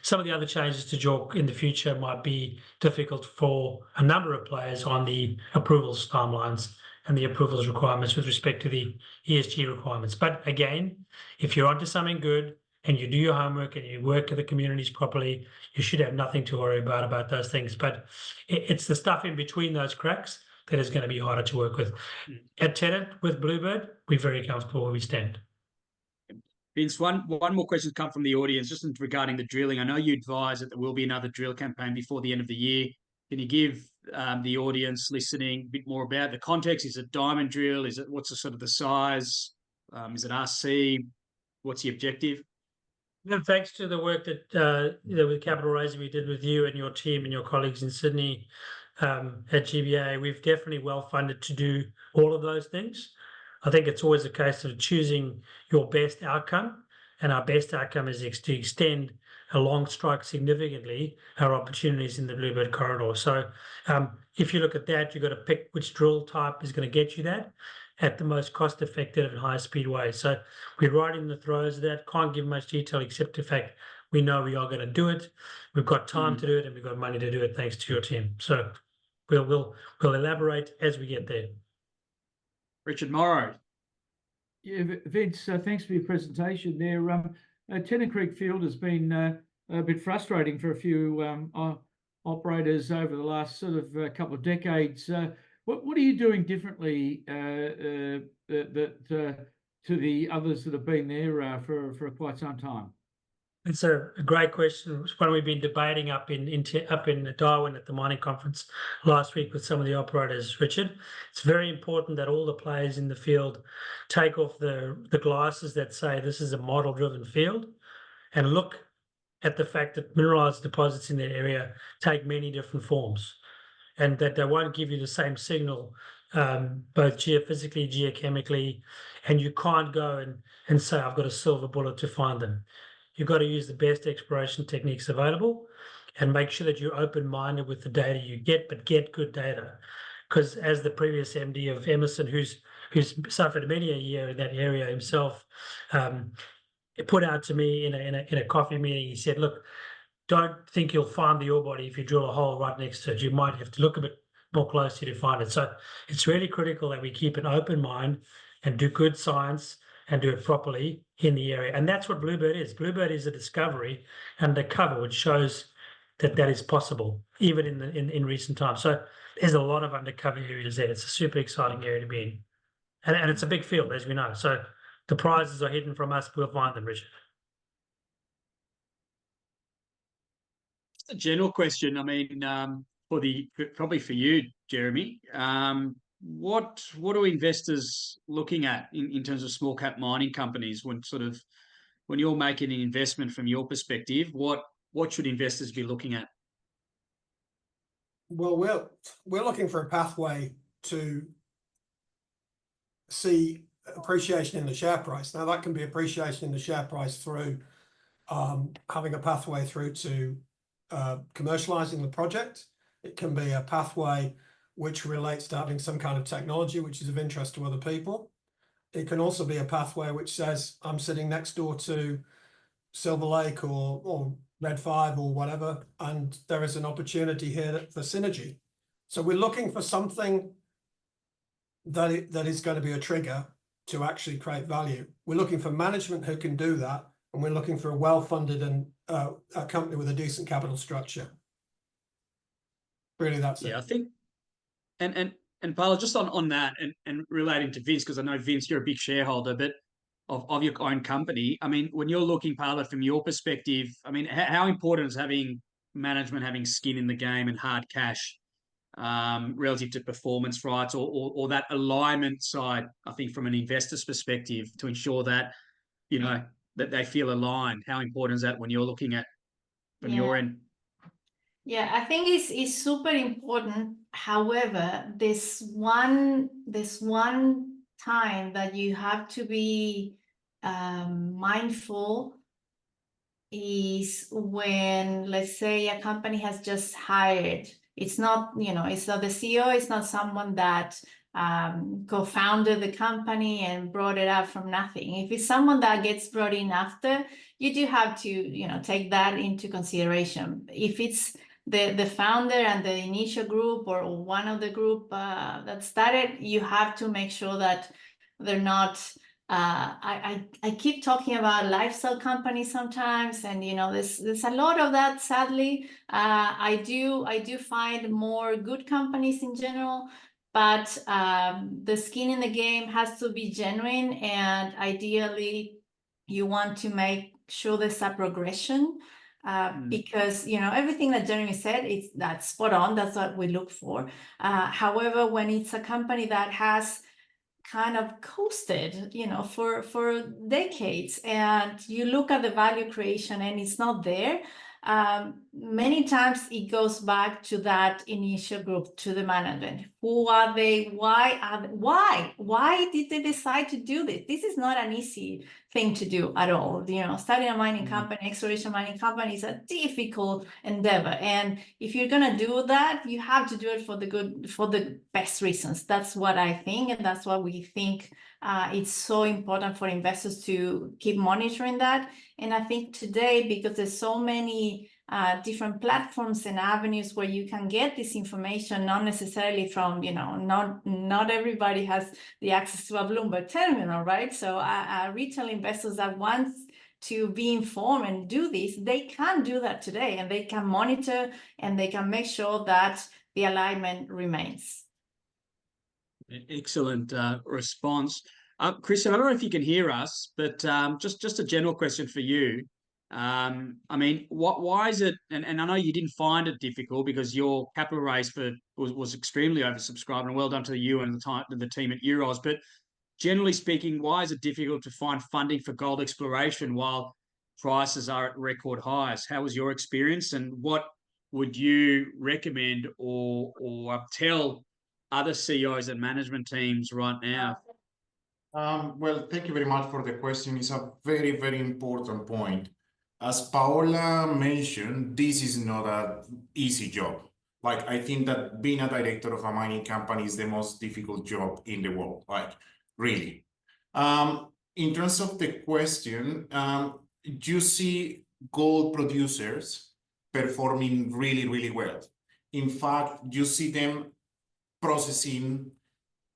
Speaker 9: Some of the other changes to JORC in the future might be difficult for a number of players on the approvals timelines and the approvals requirements with respect to the ESG requirements. But again, if you're onto something good and you do your homework and you work with the communities properly, you should have nothing to worry about those things. But it's the stuff in between those cracks that is going to be harder to work with. At Tennant with Bluebird, we're very comfortable where we stand.
Speaker 2: Vince, one more question come from the audience just regarding the drilling. I know you advise that there will be another drill campaign before the end of the year. Can you give the audience listening a bit more about the context? Is it diamond drill? Is it what's the sort of the size? Is it RC? What's the objective?
Speaker 9: And thanks to the work that with capital raising we did with you and your team and your colleagues in Sydney at GBA, we've definitely well funded to do all of those things. I think it's always a case of choosing your best outcome, and our best outcome is to extend along strike significantly our opportunities in the Bluebird corridor. So if you look at that, you've got to pick which drill type is going to get you that at the most cost-effective and high speed way. So we're right in the throes of that. Can't give much detail except the fact we know we are going to do it. We've got time to do it, and we've got money to do it thanks to your team. So we'll elaborate as we get there.
Speaker 2: Richard Morrow.
Speaker 7: Yeah, Vince, thanks for your presentation there. Tennant Creek Field has been a bit frustrating for a few operators over the last sort of couple of decades. What are you doing differently to the others that have been there for quite some time?
Speaker 9: It's a great question. It's one we've been debating up in Darwin at the mining conference last week with some of the operators, Richard. It's very important that all the players in the field take off the glasses that say this is a model-driven field and look at the fact that mineralized deposits in that area take many different forms, and that they won't give you the same signal both geophysically, geochemically, and you can't go and say, I've got a silver bullet to find them. You've got to use the best exploration techniques available and make sure that you're open-minded with the data you get, but get good data. Because as the previous MD of Emerson, who's suffered many a year in that area himself, put out to me in a coffee meeting, he said, look, don't think you'll find the ore body if you drill a hole right next to it. You might have to look a bit more closely to find it. So it's really critical that we keep an open mind and do good science and do it properly in the area. And that's what Bluebird is. Bluebird is a discovery undercover, which shows that is possible, even in recent times. So there's a lot of undercover areas there. It's a super exciting area to be in. And it's a big field, as we know. So the prizes are hidden from us. We'll find them, Richard.
Speaker 2: A general question. I mean, probably for you, Jeremy. What are investors looking at in terms of small cap mining companies when you're making an investment from your perspective? What should investors be looking at?
Speaker 4: Well, we're looking for a pathway to see appreciation in the share price. Now, that can be appreciation in the share price through having a pathway through to commercializing the project. It can be a pathway which relates to having some kind of technology which is of interest to other people. It can also be a pathway which says, I'm sitting next door to Silver Lake or Red 5 or whatever, and there is an opportunity here for synergy. So we're looking for something that is going to be a trigger to actually create value. We're looking for management who can do that, and we're looking for a well-funded and a company with a decent capital structure. Really, that's it.
Speaker 2: Yeah, I think, and Paola, just on that and relating to Vince, because I know, Vince, you're a big shareholder, but of your own company. I mean, when you're looking, Paola, from your perspective, I mean, how important is having management having skin in the game and hard cash relative to performance rights or that alignment side, I think, from an investor's perspective, to ensure that, that they feel aligned? How important is that when you're looking at from your end?
Speaker 5: Yeah, I think it's super important. However, this one time that you have to be mindful is when, let's say, a company has just hired. It's not, it's not the CEO. It's not someone that co-founded the company and brought it up from nothing. If it's someone that gets brought in after, you do have to, take that into consideration. If it's the founder and the initial group or one of the group that started, you have to make sure that they're not I keep talking about lifestyle companies sometimes, and there's a lot of that. Sadly, I do find more good companies in general, but the skin in the game has to be genuine, and ideally, you want to make sure there's a progression. Because everything that Jeremy said, that's spot on. That's what we look for. However, when it's a company that has kind of coasted, for decades, and you look at the value creation and it's not there, many times it goes back to that initial group, to the management. Who are they? Why did they decide to do this? This is not an easy thing to do at all. Starting a mining company, exploration mining company, is a difficult endeavor. And if you're gonna do that, you have to do it for the best reasons. That's what I think, and that's what we think. It's so important for investors to keep monitoring that. And I think today, because there's so many different platforms and avenues where you can get this information, not necessarily from, not everybody has the access to a Bloomberg terminal, right? So retail investors that want to be informed and do this, they can do that today, and they can monitor and they can make sure that the alignment remains.
Speaker 2: Excellent response. Cristian, I don't know if you can hear us, but just a general question for you. I mean, why is it, and I know you didn't find it difficult because your capital raise was extremely oversubscribed, and well done to you and the team at Euros, but generally speaking, why is it difficult to find funding for gold exploration while prices are at record highs? How was your experience, and what would you recommend or tell other CEOs and management teams right now?
Speaker 6: Well, thank you very much for the question. It's a very, very important point. As Paola mentioned, this is not an easy job. Like, I think that being a director of a mining company is the most difficult job in the world, like, really. In terms of the question, you see gold producers performing really, really well. In fact, you see them processing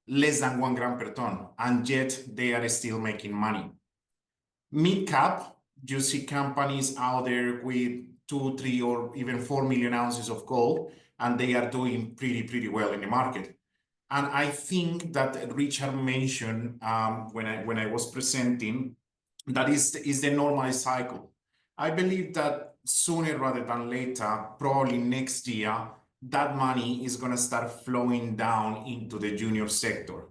Speaker 6: less than 1 gram per ton, and yet they are still making money. Mid-cap, you see companies out there with 2, 3, or even 4 million ounces of gold, and they are doing pretty well in the market. And I think that Richard mentioned when I was presenting, that is the normal cycle. I believe that sooner rather than later, probably next year, that money is going to start flowing down into the junior sector.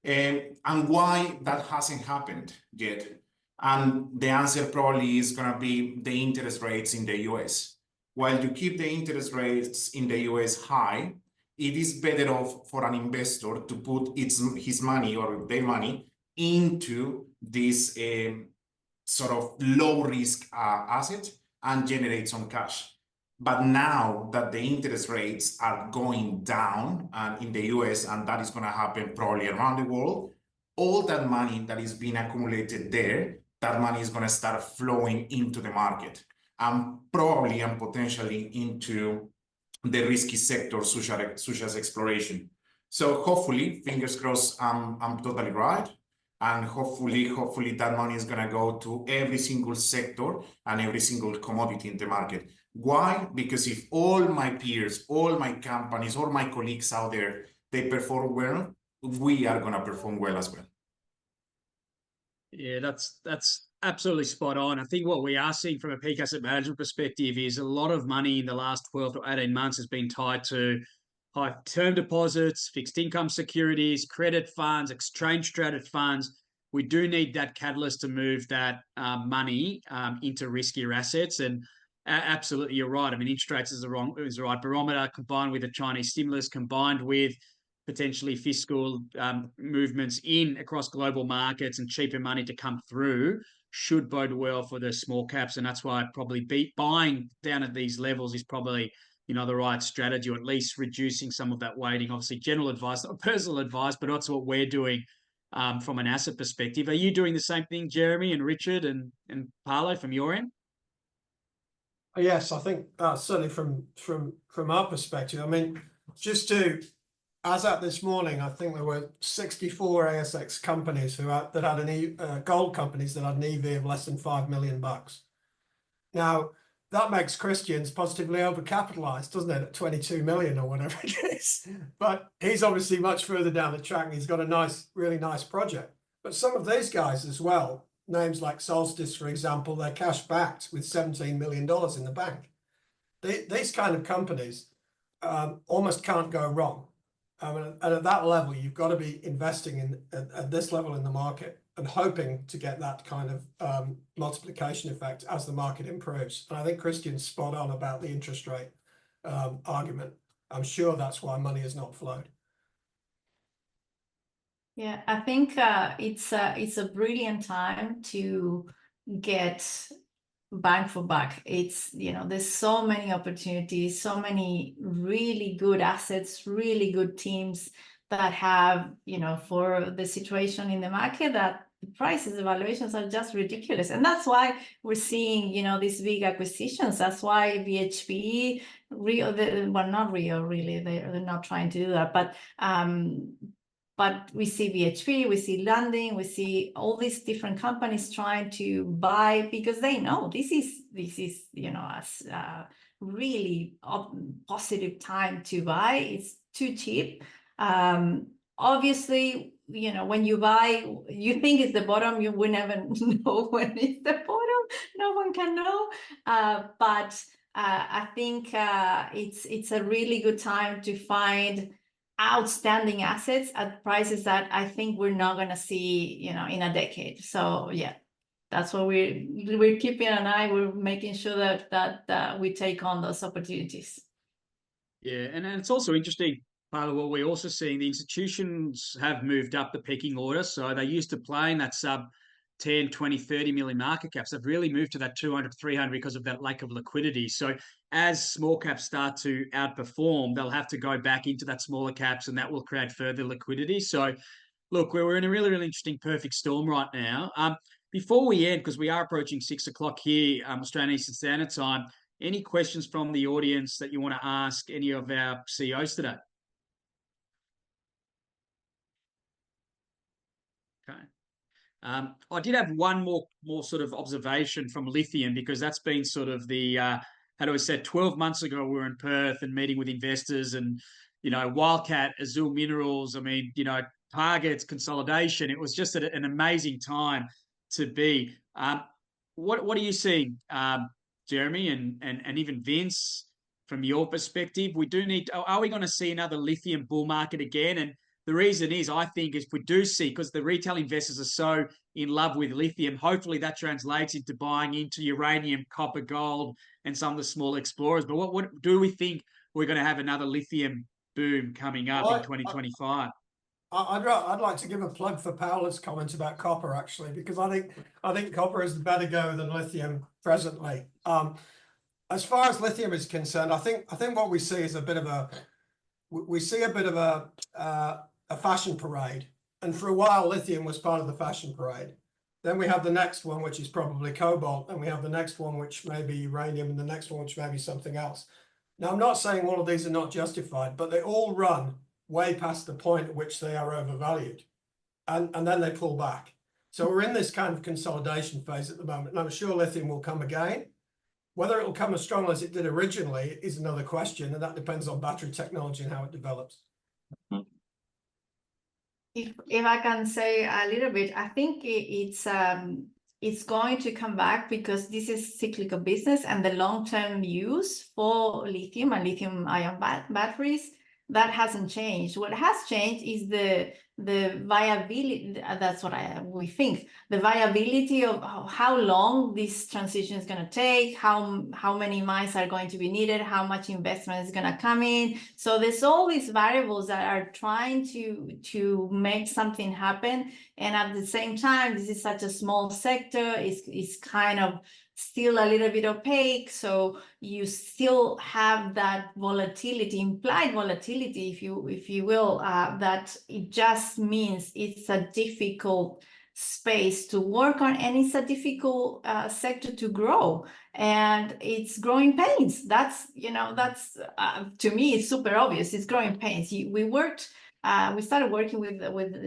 Speaker 6: And why that hasn't happened yet? And the answer probably is going to be the interest rates in the US. While you keep the interest rates in the US high, it is better off for an investor to put his money or their money into this sort of low risk asset and generate some cash. But now that the interest rates are going down in the US, and that is going to happen probably around the world, all that money that is being accumulated there, that money is going to start flowing into the market, and probably and potentially into the risky sectors such as exploration. So hopefully, fingers crossed, I'm totally right. And hopefully that money is going to go to every single sector and every single commodity in the market. Why? Because if all my peers, all my companies, all my colleagues out there, they perform well, we are going to perform well as well.
Speaker 2: Yeah, that's absolutely spot on. I think what we are seeing from a peak asset management perspective is a lot of money in the last 12 to 18 months has been tied to high term deposits, fixed income securities, credit funds, exchange traded funds. We do need that catalyst to move that money into riskier assets. And absolutely, you're right. I mean, interest rates is the right barometer, combined with the Chinese stimulus, combined with potentially fiscal movements across global markets and cheaper money to come through, should bode well for the small caps. And that's why probably buying down at these levels is probably the right strategy, or at least reducing some of that weighting. Obviously, general advice, not personal advice, but that's what we're doing from an asset perspective. Are you doing the same thing, Jeremy and Richard and Paolo, from your end?
Speaker 4: Yes, I think certainly from our perspective. I mean, just to as at this morning, I think there were 64 ASX companies that had gold companies that had an EV of less than $5 million. Now, that makes Cristian's positively overcapitalized, doesn't it, at 22 million or whatever it is? But he's obviously much further down the track, and he's got a really nice project. But some of these guys as well, names like Solstice, for example, they're cash backed with $17 million in the bank. These kind of companies almost can't go wrong. And at that level, you've got to be investing at this level in the market and hoping to get that kind of multiplication effect as the market improves. And I think Cristian's spot on about the interest rate argument. I'm sure that's why money has not flowed.
Speaker 5: Yeah, I think it's a brilliant time to get bang for buck. It's, there's so many opportunities, so many really good assets, really good teams that have, for the situation in the market, that the prices, the valuations are just ridiculous. And that's why we're seeing, these big acquisitions. That's why BHP, not Rio, really, they're not trying to do that, but we see BHP, we see Landing, we see all these different companies trying to buy, because they know this is a really positive time to buy. It's too cheap. Obviously, when you buy, you think it's the bottom, you will never know when it's the bottom. No one can know. But I think it's a really good time to find outstanding assets at prices that I think we're not going to see, in a decade. So yeah, that's what we're keeping an eye. We're making sure that we take on those opportunities.
Speaker 2: Yeah, and it's also interesting, Paola, what we're also seeing, the institutions have moved up the pecking order. So they used to play in that sub 10, 20, 30 million market caps. They've really moved to that 200, 300 because of that lack of liquidity. So as small caps start to outperform, they'll have to go back into that smaller caps, and that will create further liquidity. So look, we're in a really, really interesting perfect storm right now. Before we end, because we are approaching 6 o'clock here, Australian Eastern Standard Time, any questions from the audience that you want to ask any of our CEOs today? Okay. I did have one more sort of observation from lithium, because that's been sort of the, how do I say, 12 months ago, we were in Perth and meeting with investors, and, Wildcat, Azul Minerals, targets, consolidation. It was just an amazing time to be. What are you seeing, Jeremy, and even Vince, from your perspective? Are we going to see another lithium bull market again? And the reason is, I think, if we do see, because the retail investors are so in love with lithium, hopefully that translates into buying into uranium, copper, gold, and some of the small explorers. But what do we think we're going to have another lithium boom coming up in 2025?
Speaker 4: I'd like to give a plug for Paola's comments about copper, actually, because I think copper is the better go than lithium presently. As far as lithium is concerned, I think what we see is a bit of a fashion parade. And for a while, lithium was part of the fashion parade. Then we have the next one, which is probably cobalt, and we have the next one, which may be uranium, and the next one, which may be something else. Now, I'm not saying all of these are not justified, but they all run way past the point at which they are overvalued, and then they pull back. So we're in this kind of consolidation phase at the moment, and I'm sure lithium will come again. Whether it will come as strong as it did originally is another question, and that depends on battery technology and how it develops.
Speaker 5: If I can say a little bit, I think it's going to come back, because this is cyclical business, and the long-term use for lithium and lithium-ion batteries, that hasn't changed. What has changed is the viability. That's what we think. The viability of how long this transition is going to take, how many mines are going to be needed, how much investment is going to come in. So there's all these variables that are trying to make something happen. And at the same time, this is such a small sector. It's kind of still a little bit opaque, so you still have that volatility, implied volatility, if you will, that it just means it's a difficult space to work on, and it's a difficult sector to grow, and it's growing pains. That's, you know, that's to me, it's super obvious. It's growing pains. We started working with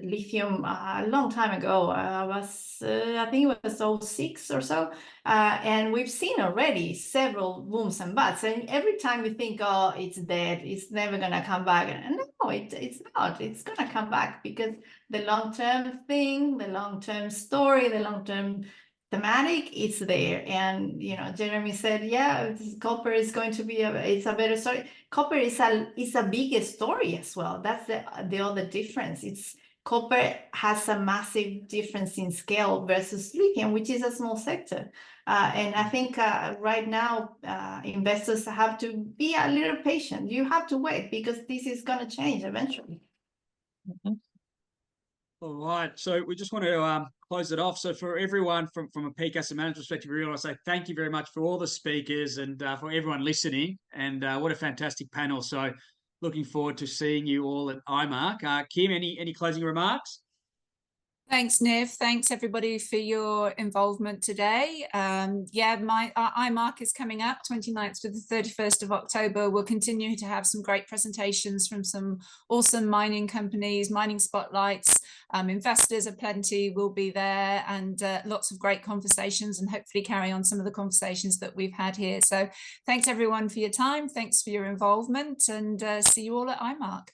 Speaker 5: lithium a long time ago. I think it was 2006 or so, and we've seen already several booms and busts. And every time we think, oh, it's dead, it's never gonna come back. And no, it's not. It's gonna come back, because the long-term thing, the long-term story, the long-term thematic, it's there. And you know, Jeremy said, yeah, copper is going to be it's a better story. Copper is a bigger story as well. That's the other difference. It's copper has a massive difference in scale versus lithium, which is a small sector. And I think right now investors have to be a little patient. You have to wait, because this is going to change eventually.
Speaker 2: All right, so we just want to close it off. So for everyone from a peak asset management perspective, we really want to say thank you very much for all the speakers and for everyone listening. And what a fantastic panel. So looking forward to seeing you all at IMARC. Kim, any closing remarks?
Speaker 1: Thanks, Niv. Thanks, everybody, for your involvement today. Yeah, my IMARC is coming up 29th to the 31st of October. We'll continue to have some great presentations from some awesome mining companies, mining spotlights. Investors aplenty will be there, and lots of great conversations, and hopefully carry on some of the conversations that we've had here. So thanks, everyone, for your time. Thanks for your involvement, and see you all at IMARC.